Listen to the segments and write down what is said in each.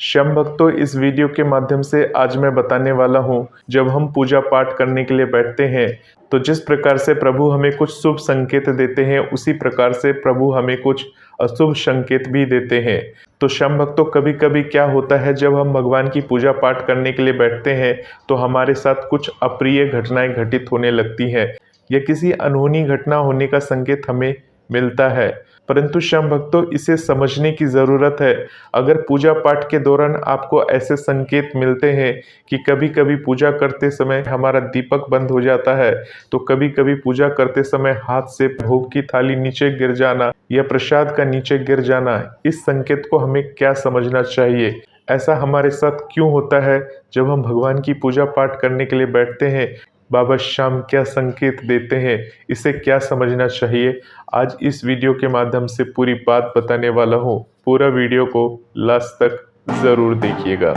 श्याम भक्तों, इस वीडियो के माध्यम से आज मैं बताने वाला हूँ, जब हम पूजा पाठ करने के लिए बैठते हैं तो जिस प्रकार से प्रभु हमें कुछ शुभ संकेत देते हैं, उसी प्रकार से प्रभु हमें कुछ अशुभ संकेत भी देते हैं। तो श्याम भक्तों, कभी कभी क्या होता है, जब हम भगवान की पूजा पाठ करने के लिए बैठते हैं तो हमारे साथ कुछ अप्रिय घटनाएं घटित होने लगती हैं या किसी अनहोनी घटना होने का संकेत हमें मिलता है। परंतु श्याम भक्तों, इसे समझने की ज़रूरत है। अगर पूजा पाठ के दौरान आपको ऐसे संकेत मिलते हैं कि कभी कभी पूजा करते समय हमारा दीपक बंद हो जाता है, तो कभी कभी पूजा करते समय हाथ से भोग की थाली नीचे गिर जाना या प्रसाद का नीचे गिर जाना, इस संकेत को हमें क्या समझना चाहिए? ऐसा हमारे साथ क्यों होता है? जब हम भगवान की पूजा पाठ करने के लिए बैठते हैं, बाबा श्याम क्या संकेत देते हैं, इसे क्या समझना चाहिए? आज इस वीडियो के माध्यम से पूरी बात बताने वाला हूँ। पूरा वीडियो को लास्ट तक जरूर देखिएगा।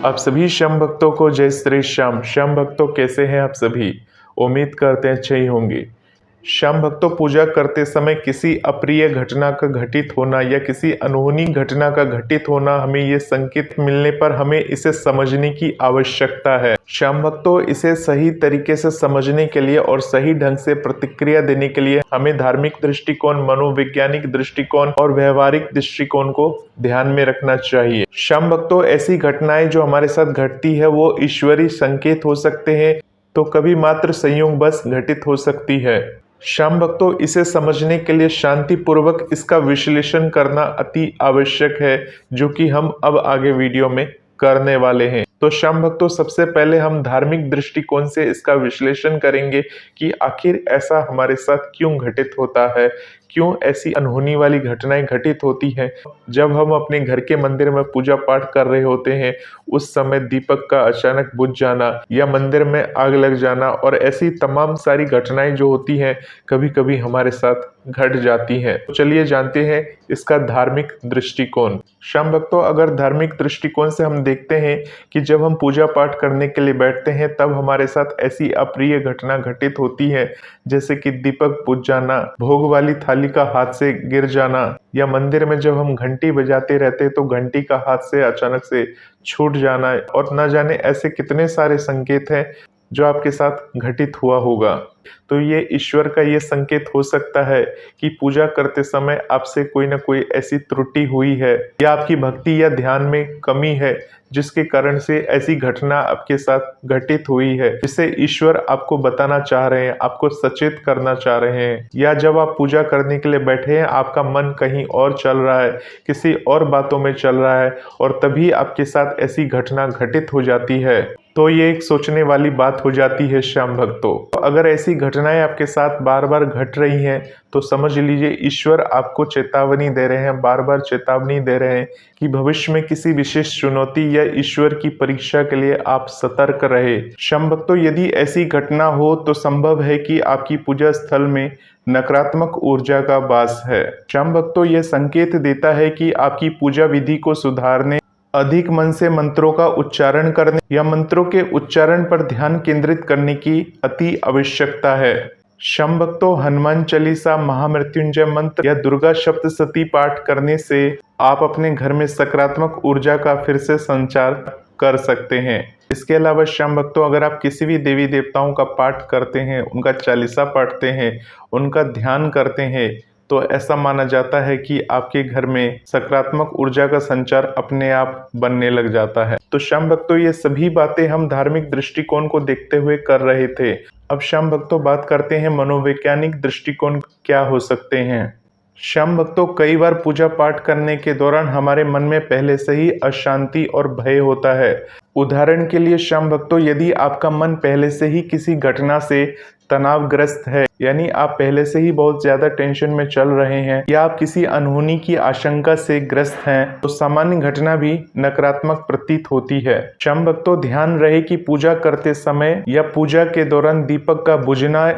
आप सभी श्याम भक्तों को जय श्री श्याम। श्याम भक्तों, कैसे हैं आप सभी? उम्मीद करते हैं अच्छे ही होंगे। श्याम भक्तों, पूजा करते समय किसी अप्रिय घटना का घटित होना या किसी अनहोनी घटना का घटित होना, हमें ये संकेत मिलने पर हमें इसे समझने की आवश्यकता है। श्याम भक्तों, इसे सही तरीके से समझने के लिए और सही ढंग से प्रतिक्रिया देने के लिए हमें धार्मिक दृष्टिकोण, मनोवैज्ञानिक दृष्टिकोण और व्यवहारिक दृष्टिकोण को ध्यान में रखना चाहिए। श्याम भक्तों, ऐसी घटनाएं जो हमारे साथ घटती है वो ईश्वरीय संकेत हो सकते हैं, तो कभी मात्र संयोग बस घटित हो सकती है। श्याम भक्तों, इसे समझने के लिए शांति पूर्वक इसका विश्लेषण करना अति आवश्यक है, जो कि हम अब आगे वीडियो में करने वाले हैं। तो श्याम भक्तों, सबसे पहले हम धार्मिक दृष्टिकोण से इसका विश्लेषण करेंगे कि आखिर ऐसा हमारे साथ क्यों घटित होता है, क्यों ऐसी अनहोनी वाली घटनाएं घटित होती हैं। जब हम अपने घर के मंदिर में पूजा पाठ कर रहे होते हैं, उस समय दीपक का अचानक बुझ जाना या मंदिर में आग लग जाना और ऐसी तमाम सारी घटनाएं जो होती हैं, कभी कभी हमारे साथ घट जाती हैं। तो चलिए जानते हैं इसका धार्मिक दृष्टिकोण। श्याम भक्तों, अगर धार्मिक दृष्टिकोण से हम देखते हैं कि जब हम पूजा पाठ करने के लिए बैठते हैं तब हमारे साथ ऐसी अप्रिय घटना घटित होती है, जैसे कि दीपक बुझ जाना, भोग वाली थाली का हाथ से गिर जाना, या मंदिर में जब हम घंटी बजाते रहते तो घंटी का हाथ से अचानक से छूट जाना, और न जाने ऐसे कितने सारे संकेत हैं जो आपके साथ घटित हुआ होगा। तो ये ईश्वर का ये संकेत हो सकता है कि पूजा करते समय आपसे कोई ना कोई ऐसी त्रुटि हुई है या आपकी भक्ति या ध्यान में कमी है, जिसके कारण से ऐसी घटना आपके साथ घटित हुई है, जिसे ईश्वर आपको बताना चाह रहे हैं, आपको सचेत करना चाह रहे हैं। या जब आप पूजा करने के लिए बैठे हैं, आपका मन कहीं और चल रहा है, किसी और बातों में चल रहा है, और तभी आपके साथ ऐसी घटना घटित हो जाती है, तो ये एक सोचने वाली बात हो जाती है। श्याम भक्तों, अगर ऐसी घटनाएं आपके साथ बार बार घट रही हैं, तो समझ लीजिए ईश्वर आपको चेतावनी दे रहे हैं, बार बार चेतावनी दे रहे हैं कि भविष्य में किसी विशेष चुनौती या ईश्वर की परीक्षा के लिए आप सतर्क रहे। श्याम भक्तों, यदि ऐसी घटना हो तो संभव है कि आपकी पूजा स्थल में नकारात्मक ऊर्जा का वास है। श्याम भक्तों, यह संकेत देता है कि आपकी पूजा विधि को सुधारने, अधिक मन से मंत्रों का उच्चारण करने या मंत्रों के उच्चारण पर ध्यान केंद्रित करने की अति आवश्यकता है। श्याम भक्तों, हनुमान चालीसा, महामृत्युंजय मंत्र या दुर्गा सप्तशती पाठ करने से आप अपने घर में सकारात्मक ऊर्जा का फिर से संचार कर सकते हैं। इसके अलावा श्याम भक्तों, अगर आप किसी भी देवी देवताओं का पाठ करते हैं, उनका चालीसा पढ़ते हैं, उनका ध्यान करते हैं, तो ऐसा माना जाता है कि आपके घर में सकारात्मक ऊर्जा का संचार अपने आप बनने लग जाता है। तो श्याम भक्तों, ये सभी बातें हम धार्मिक दृष्टिकोण को देखते हुए कर रहे थे। अब श्याम भक्तों, बात करते हैं मनोवैज्ञानिक दृष्टिकोण क्या हो सकते हैं। श्याम भक्तों, कई बार पूजा पाठ करने के दौरान हमारे मन में पहले से ही अशांति और भय होता है। उदाहरण के लिए श्याम भक्तों, यदि आपका मन पहले से ही किसी घटना से तनावग्रस्त है, यानी आप पहले से ही बहुत ज्यादा टेंशन में चल रहे हैं, या आप किसी अनहोनी की आशंका से ग्रस्त हैं, तो सामान्य घटना भी नकारात्मक प्रतीत होती है। श्याम भक्तों, ध्यान रहे कि पूजा करते समय या पूजा के दौरान दीपक का बुझना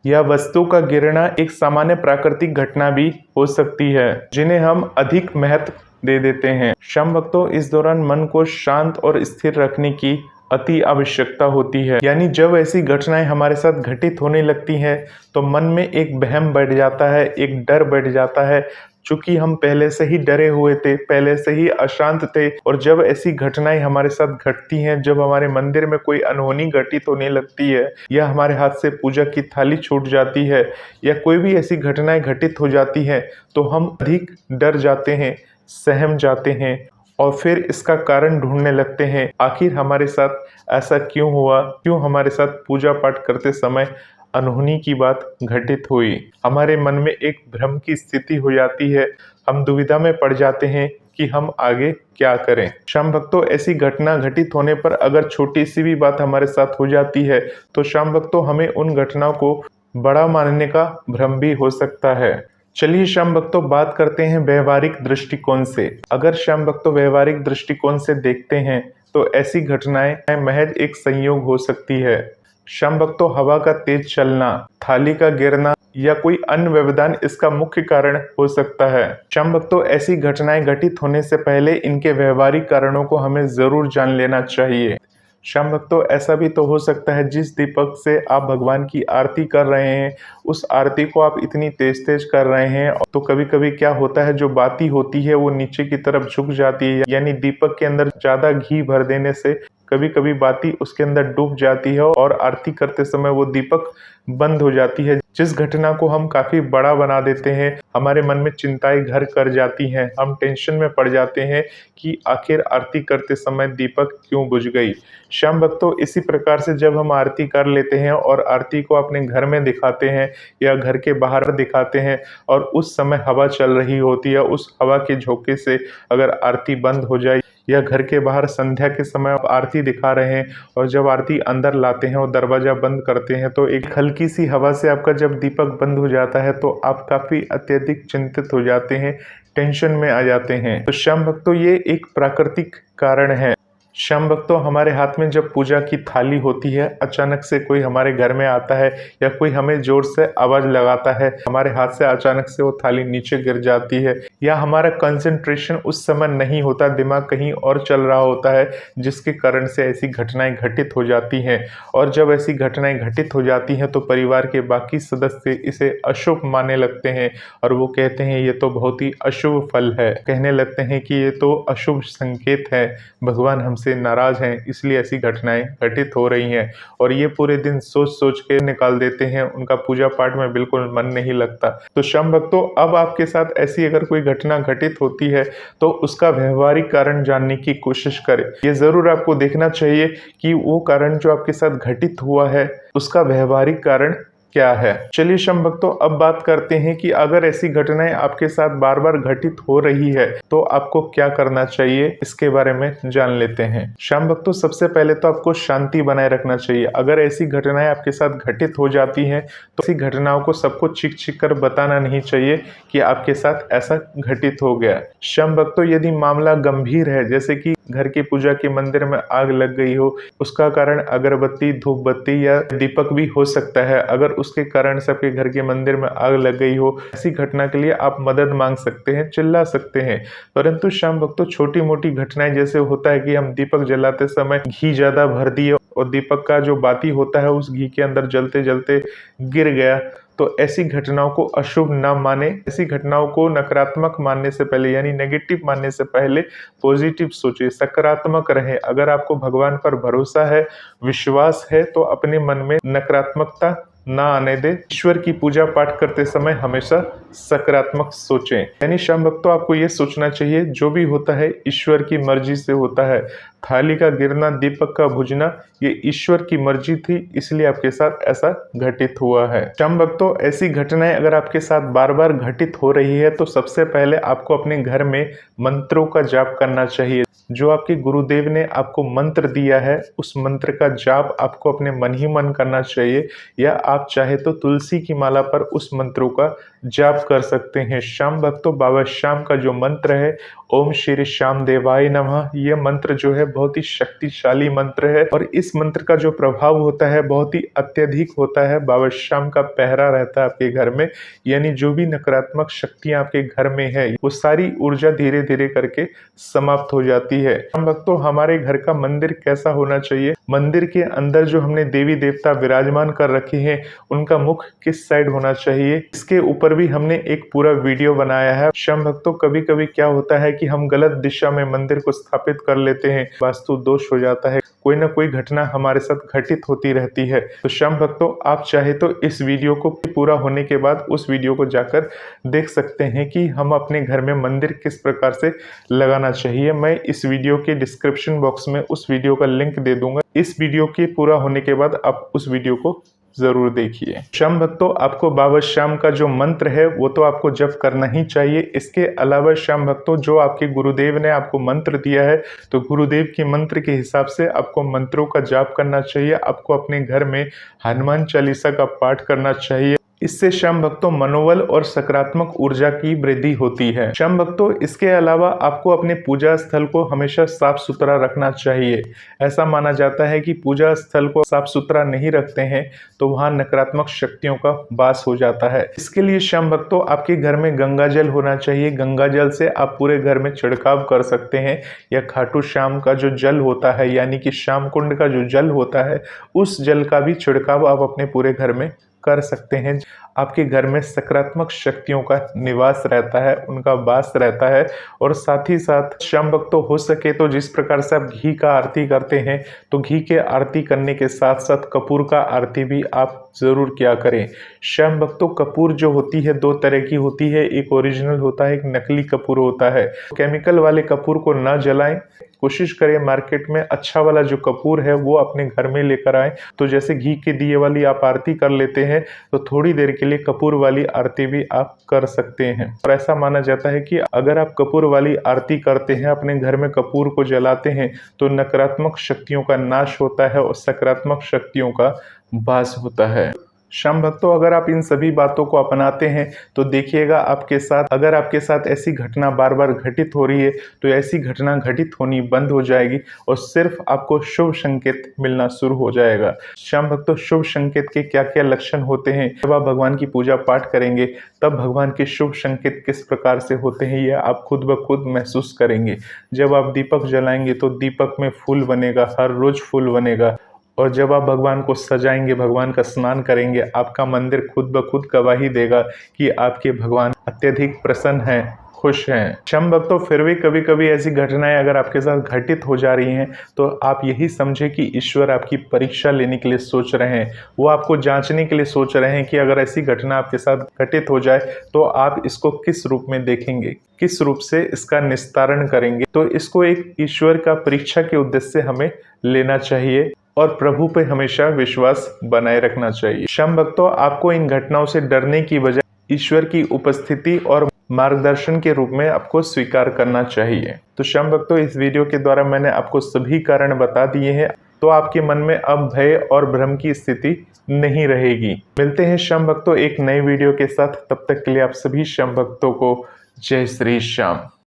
या वस्तु का गिरना एक सामान्य प्राकृतिक घटना भी हो सकती है, जिन्हें हम अधिक महत्व दे देते हैं। श्याम भक्तों, इस दौरान मन को शांत और स्थिर रखने की अति आवश्यकता होती है। यानी जब ऐसी घटनाएं हमारे साथ घटित होने लगती हैं, तो मन में एक वहम बैठ जाता है, एक डर बैठ जाता है, चूंकि हम पहले से ही डरे हुए थे, पहले से ही अशांत थे, और जब ऐसी घटनाएं हमारे साथ घटती हैं, जब हमारे मंदिर में कोई अनहोनी घटित होने लगती है, या हमारे हाथ से पूजा की थाली छूट जाती है, या कोई भी ऐसी घटनाएं घटित हो जाती हैं, तो हम अधिक डर जाते हैं, सहम जाते हैं, और फिर इसका कारण ढूंढने लगते हैं। आखिर हमारे साथ ऐसा क्यों हुआ, क्यों हमारे साथ पूजा पाठ करते समय अनहोनी की बात घटित हुई। हमारे मन में एक भ्रम की स्थिति हो जाती है, हम दुविधा में पड़ जाते हैं कि हम आगे क्या करें। श्याम भक्तों, ऐसी घटना घटित होने पर अगर छोटी सी भी बात हमारे साथ हो जाती है, तो श्याम भक्तों हमें उन घटनाओं को बड़ा मानने का भ्रम भी हो सकता है। चलिए श्याम भक्तों, बात करते हैं व्यवहारिक दृष्टिकोण से। अगर श्याम भक्तों व्यवहारिक दृष्टिकोण से देखते हैं, तो ऐसी घटनाएं महज एक संयोग हो सकती है। श्याम भक्तों, हवा का तेज चलना, थाली का गिरना या कोई अन्य व्यवधान इसका मुख्य कारण हो सकता है। श्याम भक्तों, ऐसी घटनाएं घटित होने से पहले इनके व्यवहारिक कारणों को हमें जरूर जान लेना चाहिए। श्याम भक्तों, ऐसा भी तो हो सकता है जिस दीपक से आप भगवान की आरती कर रहे हैं, उस आरती को आप इतनी तेज तेज कर रहे हैं, तो कभी कभी क्या होता है, जो बाती होती है वो नीचे की तरफ झुक जाती है, यानी दीपक के अंदर ज्यादा घी भर देने से कभी कभी बाती उसके अंदर डूब जाती है और आरती करते समय वो दीपक बंद हो जाती है, जिस घटना को हम काफी बड़ा बना देते हैं। हमारे मन में चिंताएं घर कर जाती हैं, हम टेंशन में पड़ जाते हैं कि आखिर आरती करते समय दीपक क्यों बुझ गई। श्याम भक्तों, इसी प्रकार से जब हम आरती कर लेते हैं और आरती को अपने घर में दिखाते हैं या घर के बाहर दिखाते हैं, और उस समय हवा चल रही होती है, उस हवा के झोंके से अगर आरती बंद हो जाए, या घर के बाहर संध्या के समय आप आरती दिखा रहे हैं और जब आरती अंदर लाते हैं और दरवाजा बंद करते हैं, तो एक हल्की सी हवा से आपका जब दीपक बंद हो जाता है, तो आप काफी अत्यधिक चिंतित हो जाते हैं, टेंशन में आ जाते हैं। तो श्याम भक्तों, ये एक प्राकृतिक कारण है। श्याम भक्तों, हमारे हाथ में जब पूजा की थाली होती है, अचानक से कोई हमारे घर में आता है या कोई हमें जोर से आवाज लगाता है, हमारे हाथ से अचानक से वो थाली नीचे गिर जाती है, या हमारा कंसंट्रेशन उस समय नहीं होता, दिमाग कहीं और चल रहा होता है, जिसके कारण से ऐसी घटनाएं घटित हो जाती हैं। और जब ऐसी घटनाएं घटित हो जाती हैं, तो परिवार के बाकी सदस्य इसे अशुभ मानने लगते हैं और वो कहते हैं ये तो बहुत ही अशुभ फल है, कहने लगते हैं कि ये तो अशुभ संकेत है, भगवान हमसे नाराज हैं, इसलिए ऐसी घटनाएं घटित हो रही हैं। और ये पूरे दिन सोच सोच के निकाल देते हैं, उनका पूजा पाठ में बिल्कुल मन नहीं लगता। तो श्याम भक्तों, अब आपके साथ ऐसी अगर कोई घटना घटित होती है, तो उसका व्यवहारिक कारण जानने की कोशिश करें। ये जरूर आपको देखना चाहिए कि वो कारण जो आपके साथ घटित हुआ है, उसका व्यवहारिक कारण क्या है। चलिए श्याम भक्तों, अब बात करते हैं कि अगर ऐसी घटनाएं आपके साथ बार बार घटित हो रही है, तो आपको क्या करना चाहिए, इसके बारे में जान लेते हैं। श्याम भक्तों, सबसे पहले तो आपको शांति बनाए रखना चाहिए। अगर ऐसी घटनाएं आपके साथ घटित हो जाती हैं, तो ऐसी घटनाओं को सबको चीख चीख कर बताना नहीं चाहिए कि आपके साथ ऐसा घटित हो गया। श्याम भक्तों, यदि मामला गंभीर है, जैसे कि घर की पूजा के मंदिर में आग लग गई हो, उसका कारण अगरबत्ती, धूप बत्ती या दीपक भी हो सकता है। अगर उसके कारण से आपके घर के मंदिर में आग लग गई हो, ऐसी घटना के लिए आप मदद मांग सकते हैं, चिल्ला सकते हैं। परंतु श्याम भक्तों, छोटी मोटी घटनाएं, जैसे होता है कि हम दीपक जलाते समय घी ज्यादा भर दिए और दीपक का जो बाती होता है उस घी के अंदर जलते जलते गिर गया, तो ऐसी घटनाओं को अशुभ ना माने। ऐसी घटनाओं को नकारात्मक मानने से पहले, यानी नेगेटिव मानने से पहले पॉजिटिव सोचिए, सकारात्मक रहे। अगर आपको भगवान पर भरोसा है, विश्वास है, तो अपने मन में नकारात्मकता ना आने दे। ईश्वर की पूजा पाठ करते समय हमेशा सकारात्मक सोचें। यानी श्याम भक्तों, आपको ये सोचना चाहिए जो भी होता है ईश्वर की मर्जी से होता है। थाली का गिरना, दीपक का बुझना, ये ईश्वर की मर्जी थी, इसलिए आपके साथ ऐसा घटित हुआ है। श्याम भक्तों, ऐसी घटनाएं अगर आपके साथ बार बार घटित हो रही है, तो सबसे पहले आपको अपने घर में मंत्रों का जाप करना चाहिए। जो आपके गुरुदेव ने आपको मंत्र दिया है, उस मंत्र का जाप आपको अपने मन ही मन करना चाहिए, या आप चाहे तो तुलसी की माला पर उस मंत्रों का जाप कर सकते हैं। श्याम भक्तों, बाबा श्याम का जो मंत्र है ओम श्री श्याम देवाय नमः। यह मंत्र जो है बहुत ही शक्तिशाली मंत्र है और इस मंत्र का जो प्रभाव होता है बहुत ही अत्यधिक होता है। बाबा श्याम का पहरा रहता है आपके घर में, यानी जो भी नकारात्मक शक्तियां आपके घर में है वो सारी ऊर्जा धीरे धीरे करके समाप्त हो जाती है। हम भक्तों, हमारे घर का मंदिर कैसा होना चाहिए? मंदिर के अंदर जो हमने देवी देवता विराजमान कर रखे हैं उनका मुख किस साइड होना चाहिए, इसके ऊपर भी हमने एक पूरा वीडियो बनाया है। श्याम भक्तों, कभी कभी क्या होता है कि हम गलत दिशा में मंदिर को स्थापित कर लेते हैं, वास्तु दोष हो जाता है, कोई ना कोई घटना हमारे साथ घटित होती रहती है। तो श्याम भक्तों, आप चाहे तो इस वीडियो को पूरा होने के बाद उस वीडियो को जाकर देख सकते हैं कि हम अपने घर में मंदिर किस प्रकार से लगाना चाहिए। मैं इस वीडियो के डिस्क्रिप्शन बॉक्स में उस वीडियो का लिंक दे दूंगा। इस वीडियो के पूरा होने के बाद आप उस वीडियो को जरूर देखिए। श्याम भक्तों, आपको बाबा श्याम का जो मंत्र है वो तो आपको जप करना ही चाहिए। इसके अलावा श्याम भक्तों, जो आपके गुरुदेव ने आपको मंत्र दिया है तो गुरुदेव के मंत्र के हिसाब से आपको मंत्रों का जाप करना चाहिए। आपको अपने घर में हनुमान चालीसा का पाठ करना चाहिए। इससे श्याम भक्तों मनोबल और सकारात्मक ऊर्जा की वृद्धि होती है। श्याम भक्तों, इसके अलावा आपको अपने पूजा स्थल को हमेशा साफ सुथरा रखना चाहिए। ऐसा माना जाता है कि पूजा स्थल को साफ सुथरा नहीं रखते हैं तो वहां नकारात्मक शक्तियों का वास हो जाता है। इसके लिए श्याम भक्तों, आपके घर में गंगा जल होना चाहिए। गंगा जल से आप पूरे घर में छिड़काव कर सकते हैं, या खाटू श्याम का जो जल होता है यानी कि श्याम कुंड का जो जल होता है उस जल का भी छिड़काव आप अपने पूरे घर में कर सकते हैं। आपके घर में सकारात्मक शक्तियों का निवास रहता है, उनका वास रहता है। और साथ ही साथ श्याम भक्तों, हो सके तो जिस प्रकार से आप घी का आरती करते हैं तो घी के आरती करने के साथ साथ कपूर का आरती भी आप जरूर किया करें। श्याम भक्तों, कपूर जो होती है दो तरह की होती है, एक ओरिजिनल होता है, एक नकली कपूर होता है। केमिकल वाले कपूर को ना जलाएं, कोशिश करें मार्केट में अच्छा वाला जो कपूर है वो अपने घर में लेकर आए। तो जैसे घी के दिए वाली आप आरती कर लेते हैं तो थोड़ी देर के लिए कपूर वाली आरती भी आप कर सकते हैं। और ऐसा माना जाता है कि अगर आप कपूर वाली आरती करते हैं, अपने घर में कपूर को जलाते हैं तो नकारात्मक शक्तियों का नाश होता है और सकारात्मक शक्तियों का वास होता है। श्याम भक्तों, अगर आप इन सभी बातों को अपनाते हैं तो देखिएगा आपके साथ, अगर आपके साथ ऐसी घटना बार बार घटित हो रही है तो ऐसी घटना घटित होनी बंद हो जाएगी और सिर्फ आपको शुभ संकेत मिलना शुरू हो जाएगा। श्याम भक्तों, शुभ संकेत के क्या क्या लक्षण होते हैं? जब आप भगवान की पूजा पाठ करेंगे तब भगवान के शुभ संकेत किस प्रकार से होते हैं यह आप खुद ब खुद महसूस करेंगे। जब आप दीपक जलाएंगे तो दीपक में फूल बनेगा, हर रोज फूल बनेगा। और जब आप भगवान को सजाएंगे, भगवान का स्नान करेंगे, आपका मंदिर खुद ब खुद गवाही देगा कि आपके भगवान अत्यधिक प्रसन्न हैं, खुश हैं। श्याम भक्तों, फिर भी कभी कभी ऐसी घटनाएं अगर आपके साथ घटित हो जा रही हैं तो आप यही समझे कि ईश्वर आपकी परीक्षा लेने के लिए सोच रहे हैं। वो आपको जांचने के लिए सोच रहे हैं कि अगर ऐसी घटना आपके साथ घटित हो जाए तो आप इसको किस रूप में देखेंगे, किस रूप से इसका निस्तारण करेंगे। तो इसको एक ईश्वर का परीक्षा के उद्देश्य से हमें लेना चाहिए और प्रभु पे हमेशा विश्वास बनाए रखना चाहिए। श्याम भक्तों, आपको इन घटनाओं से डरने की बजाय ईश्वर की उपस्थिति और मार्गदर्शन के रूप में आपको स्वीकार करना चाहिए। तो श्याम भक्तों, इस वीडियो के द्वारा मैंने आपको सभी कारण बता दिए हैं, तो आपके मन में अब भय और भ्रम की स्थिति नहीं रहेगी। मिलते हैं श्याम भक्तों एक नई वीडियो के साथ, तब तक के लिए आप सभी श्याम भक्तों को जय श्री श्याम।